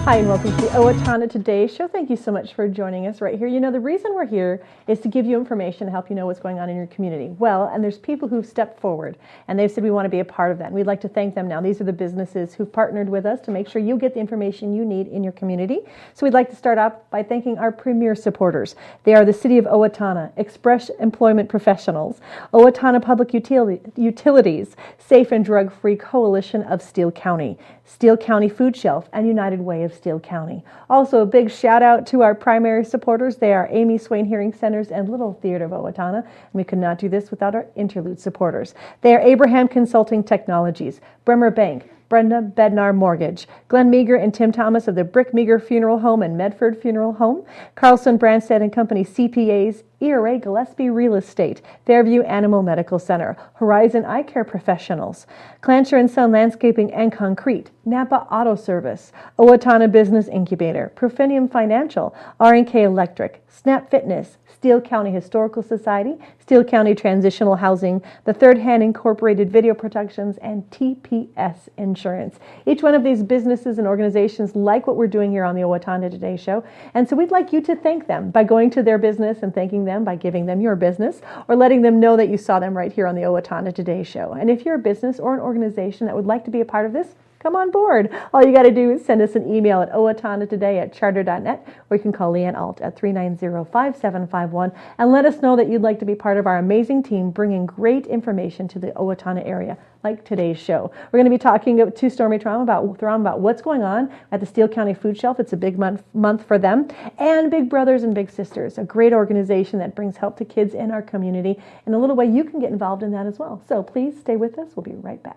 Hi, and welcome to the Owatonna Today Show. Thank you so much for joining us right here. You know, the reason we're here is to give you information to help you know what's going on in your community. Well, and there's people who've stepped forward, and they've said we want to be a part of that. And we'd like to thank them now. These are the businesses who've partnered with us to make sure you get the information you need in your community. So we'd like to start off by thanking our premier supporters. They are the City of Owatonna, Express Employment Professionals, Owatonna Public Utilities, Safe and Drug-Free Coalition of Steele County, Steele County Food Shelf, and United Way of Steele County. Also, a big shout out to our primary supporters. They are Amy Swain Hearing Centers and Little Theater of Owatonna. And we could not do this without our interlude supporters. They are Abraham Consulting Technologies, Bremer Bank, Brenda Bednar Mortgage, Glenn Meager and Tim Thomas of the Brick Meager Funeral Home and Medford Funeral Home, Carlson Branstad and Company CPAs, ERA Gillespie Real Estate, Fairview Animal Medical Center, Horizon Eye Care Professionals, Clancher and Son Landscaping and Concrete, Napa Auto Service, Owatonna Business Incubator, Profinium Financial, R&K Electric, Snap Fitness, Steele County Historical Society, Steele County Transitional Housing, the Third Hand Incorporated Video Productions, and TPS Insurance. Each one of these businesses and organizations like what we're doing here on the Owatonna Today Show, and so we'd like you to thank them by going to their business and thanking them by giving them your business, or letting them know that you saw them right here on the Owatonna Today Show. And if you're a business or an organization that would like to be a part of this, come on board. All you got to do is send us an email at owatonnatoday@charter.net, or you can call Leanne Alt at 390-5751 and let us know that you'd like to be part of our amazing team bringing great information to the Owatonna area, like today's show. We're going to be talking to Stormy Trom about what's going on at the Steele County Food Shelf. It's a big month for them. And Big Brothers and Big Sisters, a great organization that brings help to kids in our community. In a little way, you can get involved in that as well. So please stay with us. We'll be right back.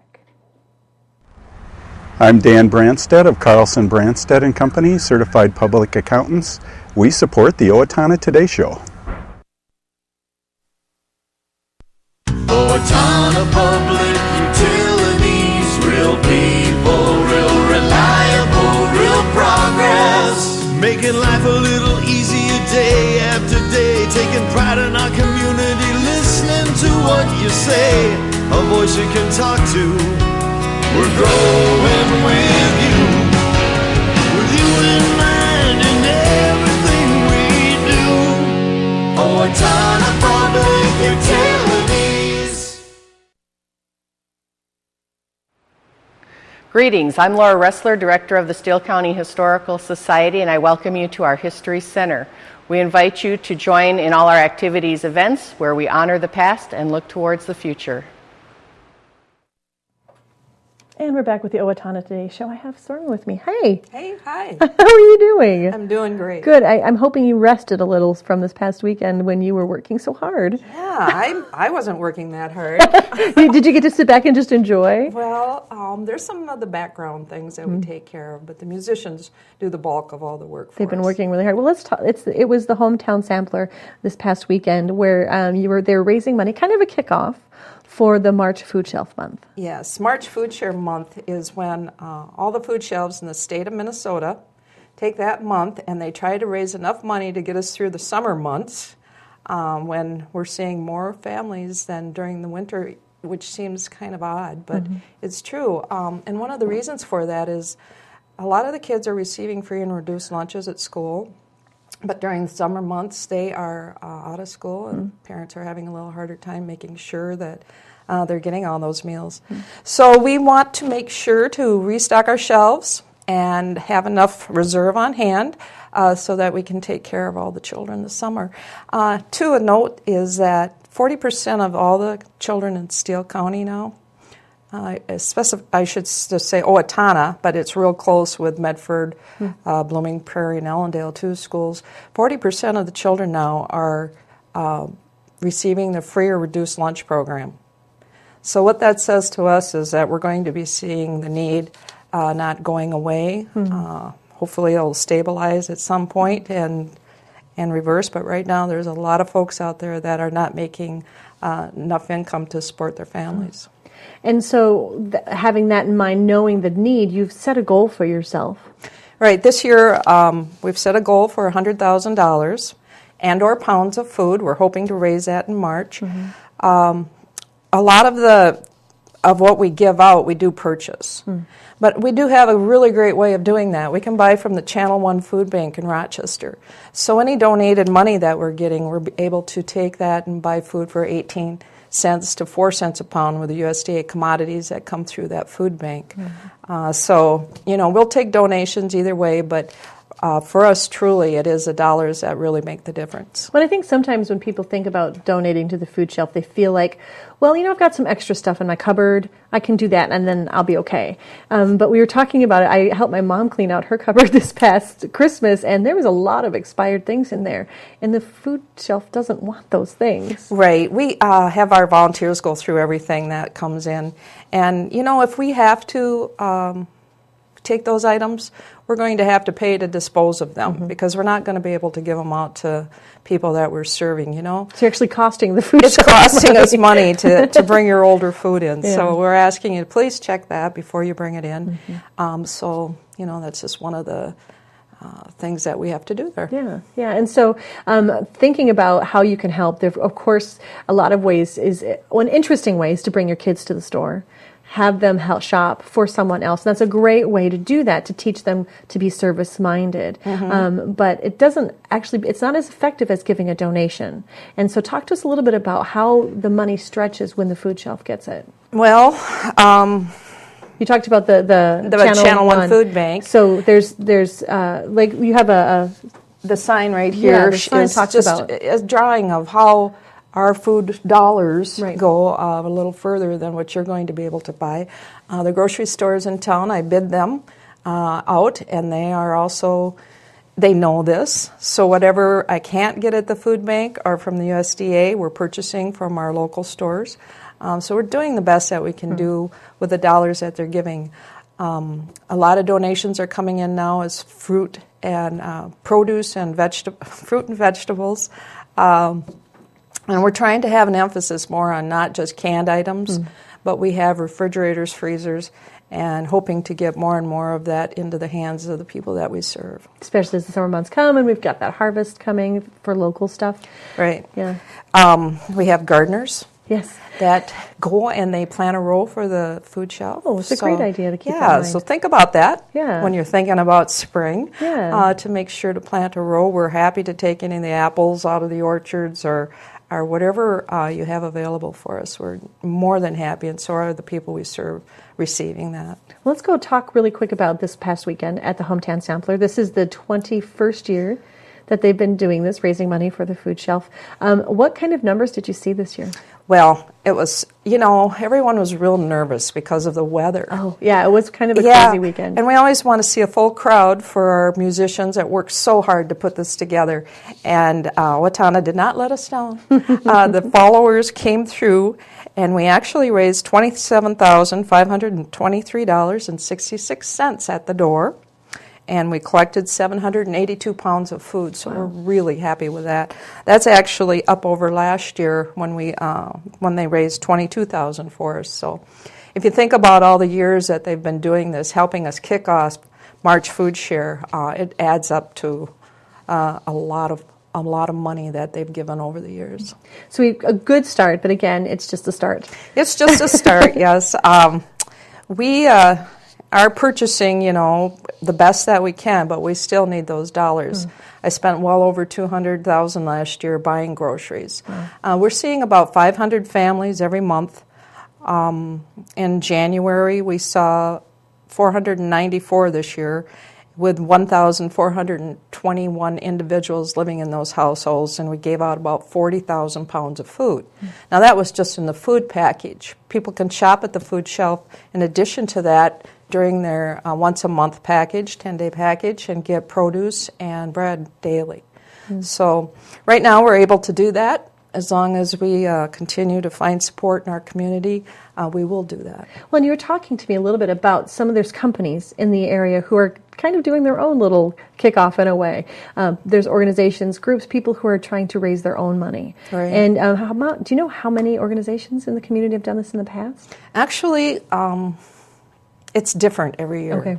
I'm Dan Branstad of Carlson Branstad and Company, Certified Public Accountants. We support the Owatonna Today Show. Owatonna Public Utilities, real people, real reliable, real progress. Making life a little easier day after day, taking pride in our community, listening to what you say, a voice you can talk to. We're growing with you in mind in everything we do. Owatonna Public Utilities. Greetings, I'm Laura Ressler, Director of the Steele County Historical Society, and I welcome you to our History Center. We invite you to join in all our activities events where we honor the past and look towards the future. And we're back with the Owatonna Today Show. I have Stormy with me. Hey. Hey, hi. How are you doing? I'm doing great. Good. I'm hoping you rested a little from this past weekend when you were working so hard. Yeah, I wasn't working that hard. Did you get to sit back and just enjoy? Well, there's some of the background things that we take care of, but the musicians do the bulk of all the work for They've been us. working really hard. Well, let's talk. It was the Hometown Sampler this past weekend where they were raising money, kind of a kickoff for the March Food Shelf Month. Yes, March Food Shelf Month is when all the food shelves in the state of Minnesota take that month and they try to raise enough money to get us through the summer months when we're seeing more families than during the winter, which seems kind of odd, but it's true. And one of the reasons for that is a lot of the kids are receiving free and reduced lunches at school. But during the summer months, they are out of school, and parents are having a little harder time making sure that they're getting all those meals. So we want to make sure to restock our shelves and have enough reserve on hand so that we can take care of all the children this summer. A note is that 40% of all the children in Steele County now, I should just say Owatonna, but it's real close with Medford, Blooming Prairie, and Ellendale, two schools. 40% of the children now are receiving the free or reduced lunch program. So what that says to us is that we're going to be seeing the need not going away. Hopefully it'll stabilize at some point and reverse, but right now there's a lot of folks out there that are not making enough income to support their families. And so having that in mind, knowing the need, you've set a goal for yourself. Right. This year we've set a goal for $100,000 and or pounds of food. We're hoping to raise that in March. A lot of the of what we give out, we do purchase. But we do have a really great way of doing that. We can buy from the Channel 1 Food Bank in Rochester. So any donated money that we're getting, we're able to take that and buy food for 18 cents to 4 cents a pound with the USDA commodities that come through that food bank. So, we'll take donations either way, but for us, truly, it is the dollars that really make the difference. Well, I think sometimes when people think about donating to the food shelf, they feel like, well, I've got some extra stuff in my cupboard. I can do that, and then I'll be okay. But we were talking about it. I helped my mom clean out her cupboard this past Christmas, and there was a lot of expired things in there. And the food shelf doesn't want those things. Right. We have our volunteers go through everything that comes in. And, if we have to take those items, we're going to have to pay to dispose of them because we're not going to be able to give them out to people that we're serving, It's actually costing the food It's shelf costing money. us money to bring your older food in. Yeah. So we're asking you to please check that before you bring it in. So, that's just one of the things that we have to do there. Yeah. And so thinking about how you can help, there, of course, a lot of ways one interesting ways to bring your kids to the store. Have them help shop for someone else. And that's a great way to do that, to teach them to be service-minded. But it's not as effective as giving a donation. And so talk to us a little bit about how the money stretches when the food shelf gets it. Well, you talked about the Channel 1 Food Bank. So there's like you have the sign right here the sign is talks just about a drawing of how our food dollars Right. go a little further than what you're going to be able to buy. The grocery stores in town, I bid them out, and they are also, they know this. So whatever I can't get at the food bank or from the USDA, we're purchasing from our local stores. So we're doing the best that we can do with the dollars that they're giving. A lot of donations are coming in now as fruit and produce and fruit and vegetables. And we're trying to have an emphasis more on not just canned items, but we have refrigerators, freezers, and hoping to get more and more of that into the hands of the people that we serve. especially as the summer months come and we've got that harvest coming for local stuff. Right. Yeah. We have gardeners Yes. that go and they plant a row for the food shelf. Oh, it's a great idea to keep in Yeah, mind. so think about that Yeah. when you're thinking about spring, Yeah. to make sure to plant a row. We're happy to take any of the apples out of the orchards or whatever you have available for us. We're more than happy, and so are the people we serve receiving that. Let's go talk really quick about this past weekend at the Hometown Sampler. This is the 21st year that they've been doing this, raising money for the food shelf. What kind of numbers did you see this year? Well, it was, everyone was real nervous because of the weather. Oh, yeah, it was kind of a crazy weekend. And we always want to see a full crowd for our musicians that worked so hard to put this together. And Owatonna did not let us down. The followers came through, and we actually raised $27,523.66 at the door. And we collected 782 pounds of food, so we're really happy with that. That's actually up over last year when they raised $22,000 for us. So if you think about all the years that they've been doing this, helping us kick off March Food Share, it adds up to a lot of money that they've given over the years. So a good start, but again, it's just a start. It's just a start, yes. We are purchasing, the best that we can, but we still need those dollars. I spent well over $200,000 last year buying groceries. We're seeing about 500 families every month. In January, we saw 494 this year, with 1,421 individuals living in those households, and we gave out about 40,000 pounds of food. Now, that was just in the food package. People can shop at the food shelf in addition to that during their once-a-month package, 10-day package, and get produce and bread daily. So right now we're able to do that. As long as we continue to find support in our community, we will do that. Well, and you were talking to me a little bit about there's companies in the area who are kind of doing their own little kickoff in a way. There's organizations, groups, people who are trying to raise their own money. Right. And do you know how many organizations in the community have done this in the past? Actually, it's different every year. Okay.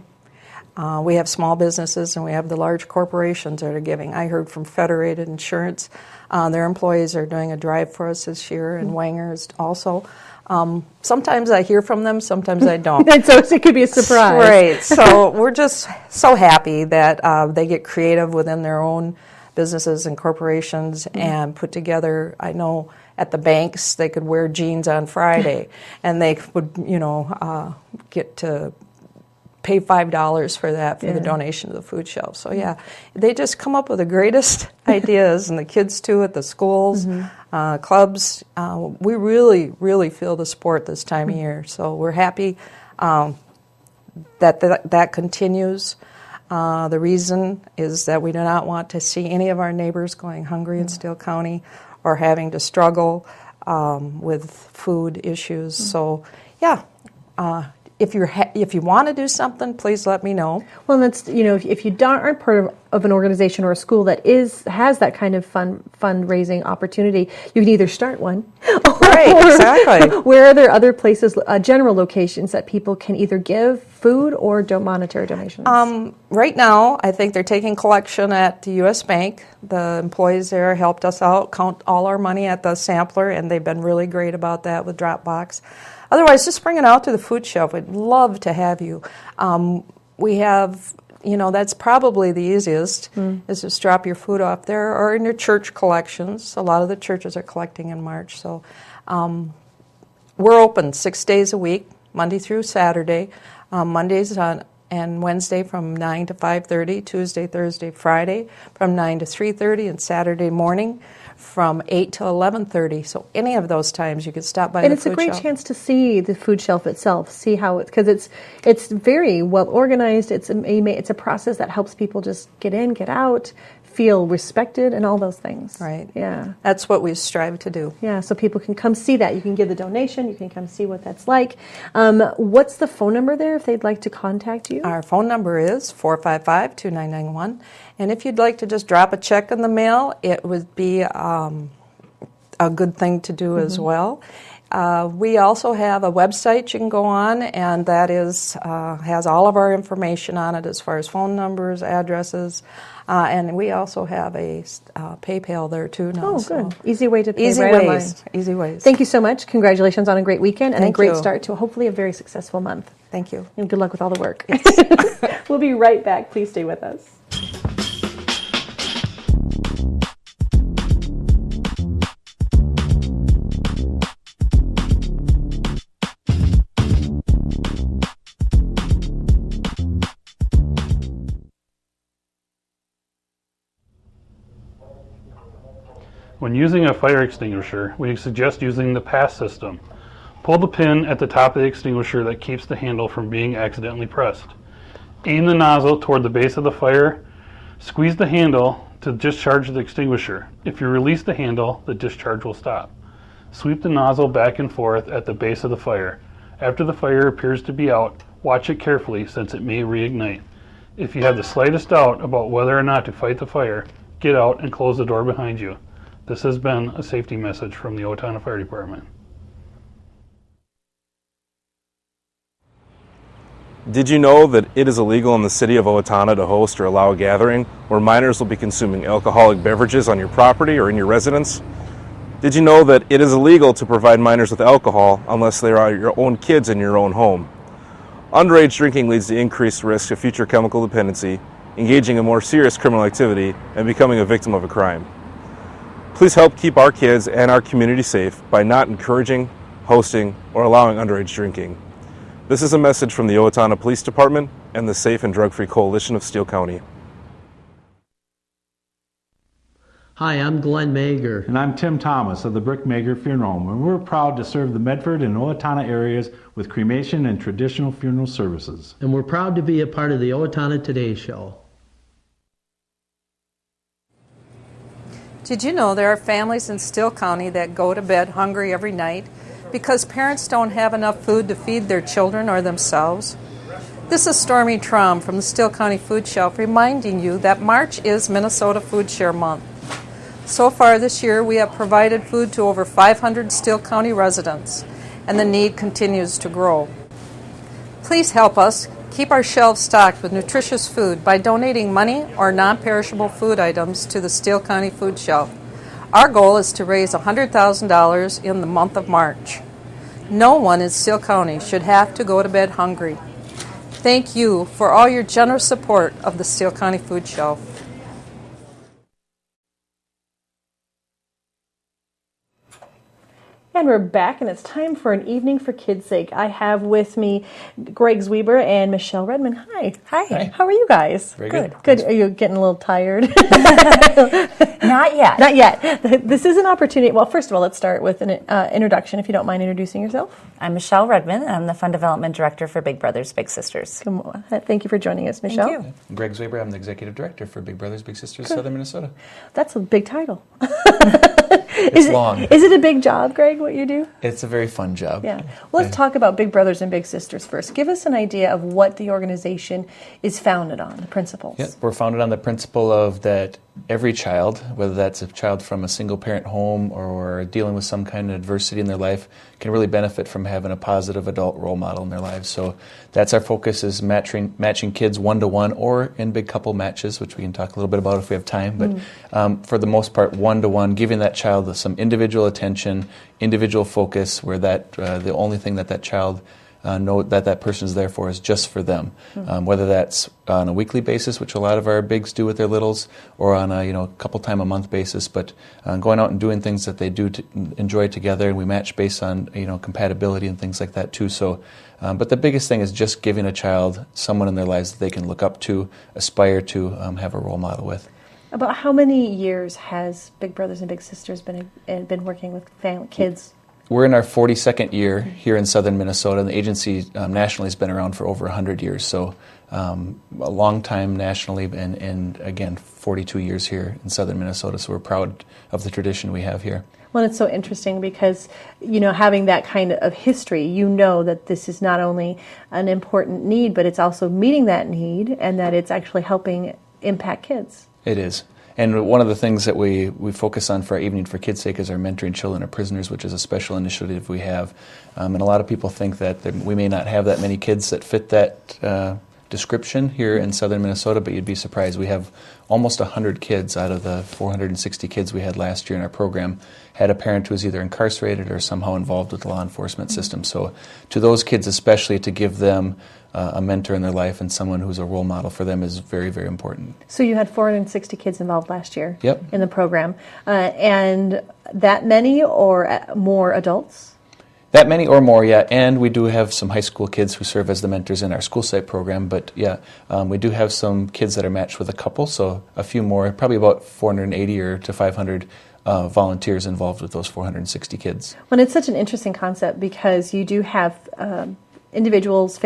We have small businesses and we have the large corporations that are giving. I heard from Federated Insurance. Their employees are doing a drive for us this year, and Wanger's also. Sometimes I hear from them, sometimes I don't. And so it could be a surprise. Right. So we're just so happy that they get creative within their own businesses and corporations and put together. I know at the banks they could wear jeans on Friday and they would, get to pay $5 for that for the donation to the food shelf. So they just come up with the greatest ideas, and the kids too at the schools, clubs. We really, really feel the support this time of year. So we're happy that continues. The reason is that we do not want to see any of our neighbors going hungry in Steele County or having to struggle with food issues. So if you want to do something, please let me know. Well, that's if you aren't part of an organization or a school that has that kind of fundraising opportunity, you can either start one, right? Exactly. Where are there other places, general locations that people can either give food or monetary donations? Right now, I think they're taking collection at the U.S. Bank. The employees there helped us out, count all our money at the sampler, and they've been really great about that with Dropbox. Otherwise, just bring it out to the food shelf. We'd love to have you. We have, that's probably the easiest, is just drop your food off there or in your church collections. A lot of the churches are collecting in March. So we're open 6 days a week, Monday through Saturday. Mondays and Wednesday from 9 to 5:30, Tuesday, Thursday, Friday from 9 to 3:30, and Saturday morning from 8 to 11:30. So any of those times you could stop by the food shelf. And it's a great chance to see the food shelf itself, see how because it's very well organized. It's a process that helps people just get in, get out, feel respected, and all those things. Right. Yeah. That's what we strive to do. Yeah, so people can come see that. You can give the donation. You can come see what that's like. What's the phone number there if they'd like to contact you? Our phone number is 455-2991. And if you'd like to just drop a check in the mail, it would be a good thing to do as well. We also have a website you can go on, and that is has all of our information on it as far as phone numbers, addresses, and we also have a PayPal there too now. Oh, good. Easy way to pay Easy right ways. online. Easy ways. Thank you so much. Congratulations on a great weekend and Thank a great you. start to hopefully a very successful month. Thank you. And good luck with all the work. Yes. We'll be right back. Please stay with us. When using a fire extinguisher, we suggest using the pass system. Pull the pin at the top of the extinguisher that keeps the handle from being accidentally pressed. Aim the nozzle toward the base of the fire. Squeeze the handle to discharge the extinguisher. If you release the handle, the discharge will stop. Sweep the nozzle back and forth at the base of the fire. After the fire appears to be out, watch it carefully since it may reignite. If you have the slightest doubt about whether or not to fight the fire, get out and close the door behind you. This has been a safety message from the Owatonna Fire Department. Did you know that it is illegal in the city of Owatonna to host or allow a gathering where minors will be consuming alcoholic beverages on your property or in your residence? Did you know that it is illegal to provide minors with alcohol unless they are your own kids in your own home? Underage drinking leads to increased risk of future chemical dependency, engaging in more serious criminal activity, and becoming a victim of a crime. Please help keep our kids and our community safe by not encouraging, hosting, or allowing underage drinking. This is a message from the Owatonna Police Department and the Safe and Drug-Free Coalition of Steele County. Hi, I'm Glenn Mager. And I'm Tim Thomas of the Brick Mager Funeral Home, and we're proud to serve the Medford and Owatonna areas with cremation and traditional funeral services. And we're proud to be a part of the Owatonna Today Show. Did you know there are families in Steele County that go to bed hungry every night because parents don't have enough food to feed their children or themselves? This is Stormy Trom from the Steele County Food Shelf reminding you that March is Minnesota Food Share Month. So far this year, we have provided food to over 500 Steele County residents, and the need continues to grow. Please help us Keep our shelves stocked with nutritious food by donating money or non-perishable food items to the Steele County Food Shelf. Our goal is to raise $100,000 in the month of March. No one in Steele County should have to go to bed hungry. Thank you for all your generous support of the Steele County Food Shelf. And we're back, and it's time for an evening for kids' sake. I have with me Greg Zweber and Michelle Redman. Hi. Hi. How are you guys? Very good. Good. Are you getting a little tired? Not yet. Not yet. This is an opportunity. Well, first of all, let's start with an introduction, if you don't mind introducing yourself. I'm Michelle Redman. I'm the Fund Development Director for Big Brothers Big Sisters. Come on. Thank you for joining us, Michelle. Thank you. I'm Greg Zweber. I'm the Executive Director for Big Brothers Big Sisters, Southern Minnesota. That's a big title. It's long. Is it a big job, Greg, what you do? It's a very fun job. Yeah. Well, let's talk about Big Brothers and Big Sisters first. Give us an idea of what the organization is founded on, the principles. Yeah, we're founded on the principle of that every child, whether that's a child from a single-parent home or dealing with some kind of adversity in their life, can really benefit from having a positive adult role model in their lives. So that's our focus, is matching kids one-to-one or in big couple matches, which we can talk a little bit about if we have time. But for the most part, one-to-one, giving that child some individual attention, individual focus, where that the only thing that child know that person is there for is just for them. Whether that's on a weekly basis, which a lot of our bigs do with their littles, or on a couple time a month basis, but going out and doing things that they do enjoy together, and we match based on compatibility and things like that too. So, but the biggest thing is just giving a child someone in their lives that they can look up to, aspire to, have a role model with. About how many years has Big Brothers and Big Sisters been working with kids? We're in our 42nd year here in southern Minnesota, and the agency nationally has been around for over 100 years, so a long time nationally, and again, 42 years here in southern Minnesota, so we're proud of the tradition we have here. Well, it's so interesting because, having that kind of history, that this is not only an important need, but it's also meeting that need, and that it's actually helping impact kids. It is. And one of the things that we focus on for our Evening for Kids' Sake is our Mentoring Children of Prisoners, which is a special initiative we have. And a lot of people think that we may not have that many kids that fit that description here in southern Minnesota, but you'd be surprised. We have almost 100 kids out of the 460 kids we had last year in our program had a parent who was either incarcerated or somehow involved with the law enforcement system. So to those kids especially, to give them a mentor in their life and someone who's a role model for them is very, very important. So you had 460 kids involved last year. Yep. In the program. And that many or more adults? That many or more, yeah. And we do have some high school kids who serve as the mentors in our school site program. But yeah, we do have some kids that are matched with a couple, so a few more, probably about 480 or to 500 volunteers involved with those 460 kids. Well, it's such an interesting concept because you do have individuals,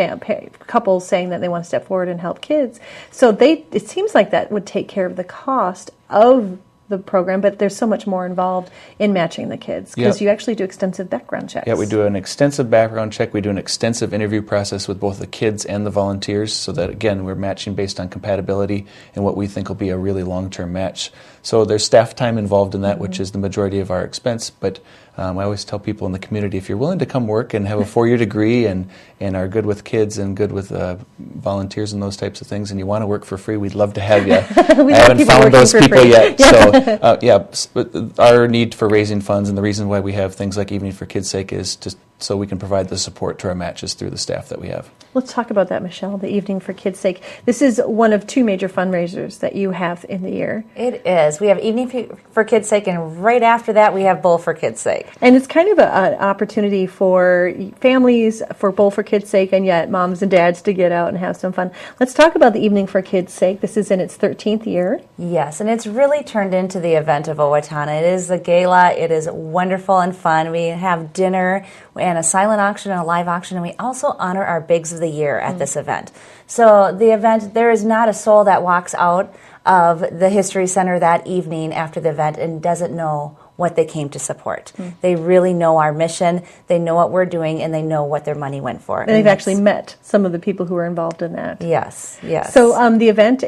couples saying that they want to step forward and help kids. So it seems like that would take care of the cost of the program, but there's so much more involved in matching the kids because you actually do extensive background checks. Yeah, we do an extensive background check. We do an extensive interview process with both the kids and the volunteers so that, again, we're matching based on compatibility and what we think will be a really long-term match. So there's staff time involved in that, which is the majority of our expense, but I always tell people in the community, if you're willing to come work and have a 4-year degree and are good with kids and good with volunteers and those types of things, and you want to work for free, we'd love to have you. I haven't found those people yet. So, our need for raising funds and the reason why we have things like Evening for Kids' Sake is so we can provide the support to our matches through the staff that we have. Let's talk about that, Michelle, the Evening for Kids' Sake. This is one of 2 major fundraisers that you have in the year. It is. We have Evening for Kids' Sake, and right after that we have Bowl for Kids' Sake. And it's kind of an opportunity for families, for Bowl for Kids' Sake, and yet moms and dads to get out and have some fun. Let's talk about the Evening for Kids' Sake. This is in its 13th year. Yes, and it's really turned into the event of Owatonna. It is the gala. It is wonderful and fun. We have dinner and a silent auction and a live auction, and we also honor our Bigs of the Year at this event. So the event, there is not a soul that walks out of the History Center that evening after the event and doesn't know what they came to support. They really know our mission, they know what we're doing, and they know what their money went for. And they've actually met some of the people who are involved in that. Yes, yes. So the event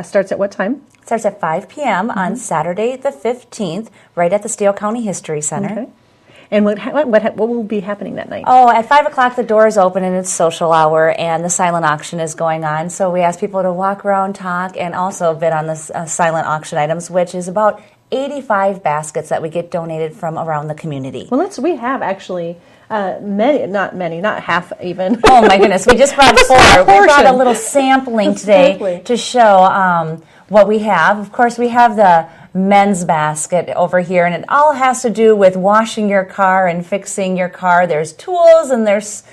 starts at what time? It starts at 5 p.m. on Saturday the 15th, right at the Steele County History Center. Okay. And what will be happening that night? Oh, at 5 o'clock the doors open and it's social hour and the silent auction is going on. So we ask people to walk around, talk, and also bid on the silent auction items, which is about 85 baskets that we get donated from around the community. Well, we have actually not half even. Oh my goodness, we just brought 4. We brought a little sampling today to show what we have. Of course, we have the men's basket over here, and it all has to do with washing your car and fixing your car. There's tools and there's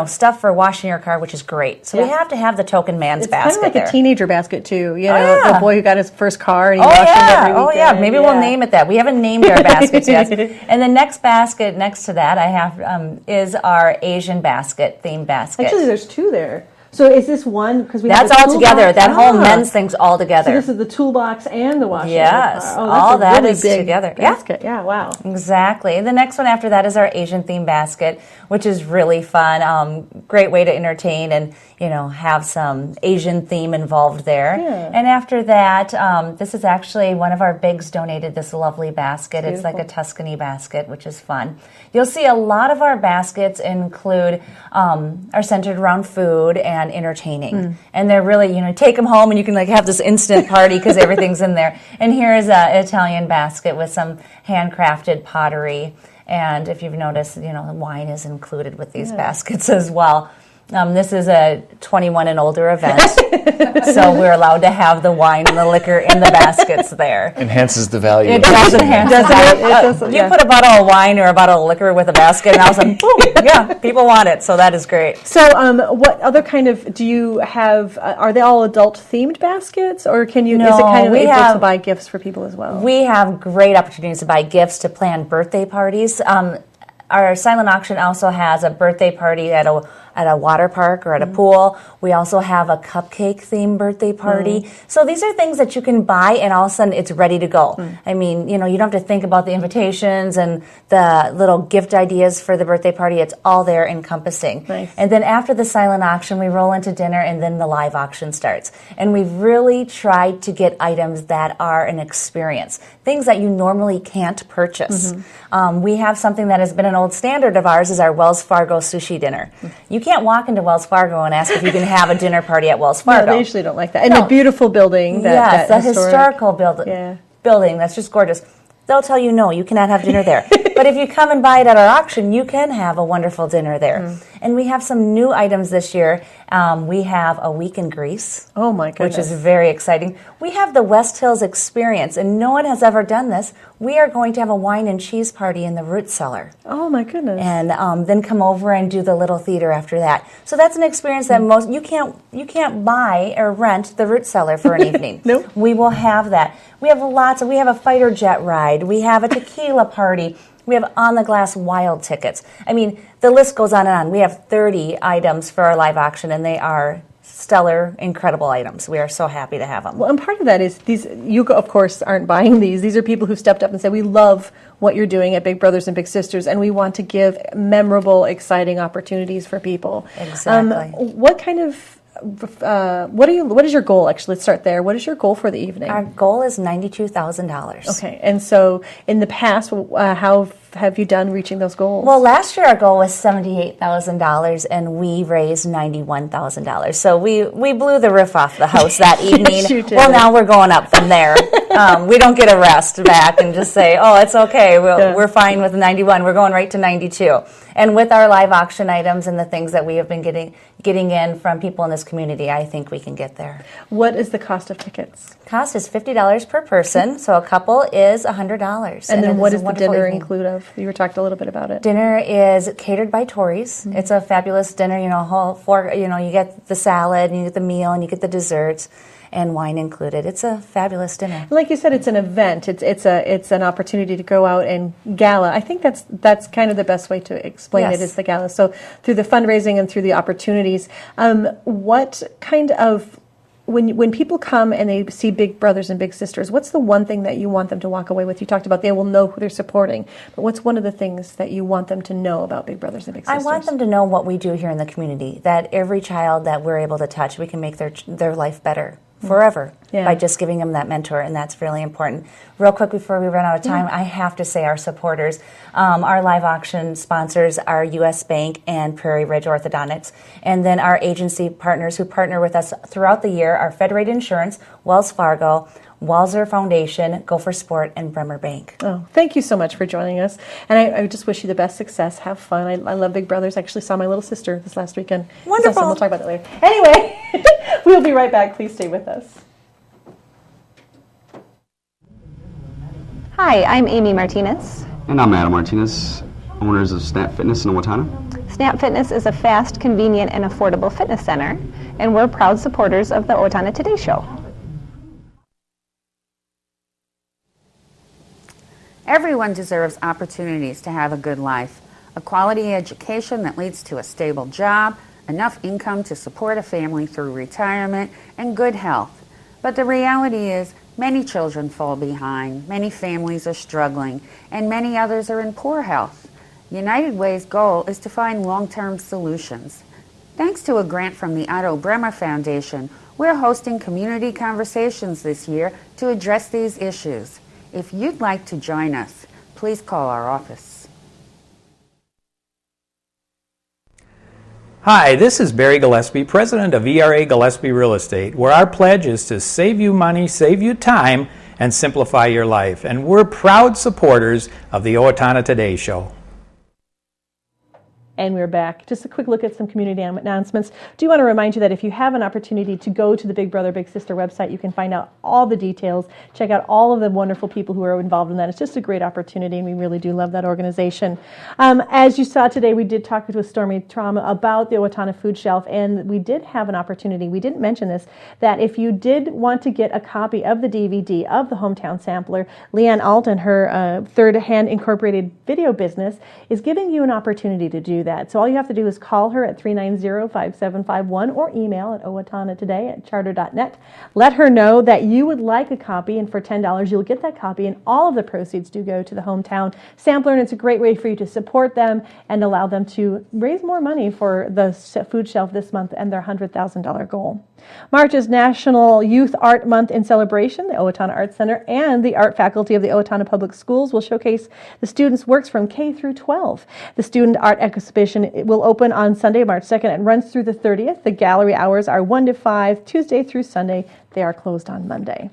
stuff for washing your car, which is great. So we have to have the token man's basket. It's kind of like a teenager basket too. The boy who got his first car and he washed it every weekend. Oh yeah, maybe we'll name it that. We haven't named our baskets yet. And the next basket next to that I have is our Asian basket, theme basket. Actually, there's 2 there. So is this one? Because that's all together. That whole men's thing's all together. So this is the toolbox and the washing. Yes, of the car. All that really is big together. Basket. Yeah, wow. Exactly. The next one after that is our Asian theme basket, which is really fun. Great way to entertain and have some Asian theme involved there. Yeah. And after that, this is actually one of our bigs donated this lovely basket. It's like a Tuscany basket, which is fun. You'll see a lot of our baskets include are centered around food and entertaining, and they're really take them home and you can have this instant party because everything's in there. And here is an Italian basket with some handcrafted pottery, and if you've noticed, wine is included with these baskets as well. This is a 21 and older event, so we're allowed to have the wine and the liquor in the baskets there. Enhances the value. It does enhance the value. You put a bottle of wine or a bottle of liquor with a basket, and I was like, boom, yeah, people want it, so that is great. So what other kind of, do you have, are they all adult-themed baskets, or is it kind of able to buy gifts for people as well? We have great opportunities to buy gifts, to plan birthday parties. Our silent auction also has a birthday party at a water park or at a pool. We also have a cupcake-themed birthday party. So these are things that you can buy, and all of a sudden it's ready to go. I mean, you don't have to think about the invitations and the little gift ideas for the birthday party. It's all there encompassing. Nice. And then after the silent auction, we roll into dinner, and then the live auction starts. And we've really tried to get items that are an experience, things that you normally can't purchase. We have something that has been an old standard of ours, is our Wells Fargo sushi dinner. You can't walk into Wells Fargo and ask if you can have a dinner party at Wells Fargo. No, they usually don't like that. And the beautiful building. Yes, that historical building that's just gorgeous. They'll tell you, no, you cannot have dinner there. But if you come and buy it at our auction, you can have a wonderful dinner there. And we have some new items this year. We have a week in Greece. Oh, my goodness. Which is very exciting. We have the West Hills Experience, and no one has ever done this. We are going to have a wine and cheese party in the root cellar. Oh, my goodness. And then come over and do the little theater after that. So that's an experience that you can't buy or rent the root cellar for an evening. Nope. We will have that. We have we have a fighter jet ride. We have a tequila party. We have on-the-glass wild tickets. I mean, the list goes on and on. We have 30 items for our live auction, and they are stellar, incredible items. We are so happy to have them. Well, and part of that is you, of course, aren't buying these. These are people who stepped up and said, we love what you're doing at Big Brothers and Big Sisters, and we want to give memorable, exciting opportunities for people. Exactly. What kind of... what is your goal? Actually, let's start there. What is your goal for the evening? Our goal is $92,000. Okay, and so in the past, how have you done reaching those goals? Well, last year our goal was $78,000, and we raised $91,000. So we blew the roof off the house that evening. Yes, you did. Well, now we're going up from there. We don't get a rest back and just say, oh, it's okay. We're fine with 91. We're going right to 92. And with our live auction items and the things that we have been getting in from people in this community, I think we can get there. What is the cost of tickets? Cost is $50 per person, so a couple is $100. And then what does the dinner include of? You were talking a little bit about it. Dinner is catered by Tories. It's a fabulous dinner, you get the salad, and you get the meal, and you get the desserts, and wine included. It's a fabulous dinner. Like you said, it's an event. It's an opportunity to go out and gala. I think that's kind of the best way to explain it, is the gala. So through the fundraising and through the opportunities, what kind of, when people come and they see Big Brothers and Big Sisters, what's the one thing that you want them to walk away with? You talked about they will know who they're supporting, but what's one of the things that you want them to know about Big Brothers and Big Sisters? I want them to know what we do here in the community, that every child that we're able to touch, we can make their life better. forever Yeah. by just giving them that mentor, and that's really important. Real quick before we run out of time, I have to say our supporters, our live auction sponsors are U.S. Bank and Prairie Ridge Orthodontics, and then our agency partners who partner with us throughout the year are Federated Insurance, Wells Fargo, Walzer Foundation, Gopher Sport, and Bremer Bank. Oh, thank you so much for joining us. And I just wish you the best success. Have fun. I love Big Brothers. I actually saw my little sister this last weekend. Wonderful. Awesome. We'll talk about that later. Anyway, we'll be right back. Please stay with us. Hi, I'm Amy Martinez. And I'm Adam Martinez, owners of Snap Fitness in Owatonna. Snap Fitness is a fast, convenient, and affordable fitness center, and we're proud supporters of the Owatonna Today Show. Everyone deserves opportunities to have a good life, a quality education that leads to a stable job, enough income to support a family through retirement, and good health. But the reality is, many children fall behind, many families are struggling, and many others are in poor health. United Way's goal is to find long-term solutions. Thanks to a grant from the Otto Bremer Foundation, we're hosting community conversations this year to address these issues. If you'd like to join us, please call our office. Hi, this is Barry Gillespie, president of ERA Gillespie Real Estate, where our pledge is to save you money, save you time, and simplify your life. And we're proud supporters of the Owatonna Today Show. And we're back. Just a quick look at some community announcements. Do want to remind you that if you have an opportunity to go to the Big Brother Big Sister website, you can find out all the details, check out all of the wonderful people who are involved in that. It's just a great opportunity, and we really do love that organization. As you saw today, we did talk with Stormy Trom about the Owatonna Food Shelf, and we did have an opportunity, we didn't mention this, that if you did want to get a copy of the DVD of the Hometown Sampler, Leanne Alton, her Third Hand Incorporated video business, is giving you an opportunity to do that. So all you have to do is call her at 390-5751 or email at owatonnatoday@charter.net. Let her know that you would like a copy, and for $10 you'll get that copy, and all of the proceeds do go to the Hometown Sampler, and it's a great way for you to support them and allow them to raise more money for the food shelf this month and their $100,000 goal. March is National Youth Art Month in celebration. The Owatonna Art Center and the art faculty of the Owatonna Public Schools will showcase the students' works from K through 12. The student art exhibition will open on Sunday, March 2nd, and runs through the 30th. The gallery hours are 1 to 5, Tuesday through Sunday. They are closed on Monday.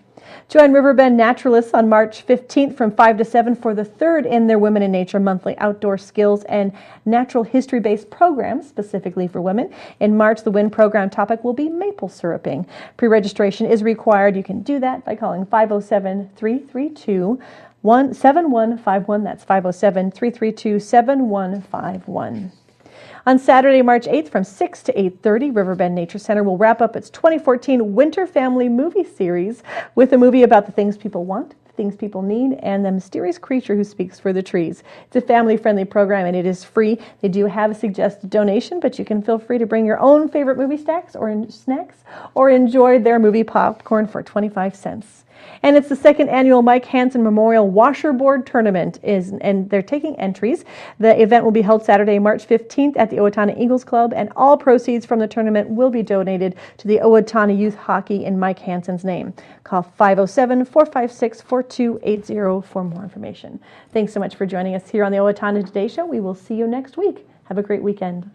Join Riverbend Naturalists on March 15th from 5 to 7 for the third in their Women in Nature monthly outdoor skills and natural history-based program specifically for women. In March, the WIN program topic will be maple syruping. Pre-registration is required. You can do that by calling 507-332-7151. That's 507-332-7151. On Saturday, March 8th from 6 to 8:30, Riverbend Nature Center will wrap up its 2014 Winter Family Movie Series with a movie about the things people want, the things people need, and the mysterious creature who speaks for the trees. It's a family-friendly program, and it is free. They do have a suggested donation, but you can feel free to bring your own favorite movie snacks or enjoy their movie popcorn for 25 cents. And it's the second annual Mike Hansen Memorial Washerboard Tournament, and they're taking entries. The event will be held Saturday, March 15th at the Owatonna Eagles Club, and all proceeds from the tournament will be donated to the Owatonna Youth Hockey in Mike Hansen's name. Call 507-456-4280 for more information. Thanks so much for joining us here on the Owatonna Today Show. We will see you next week. Have a great weekend.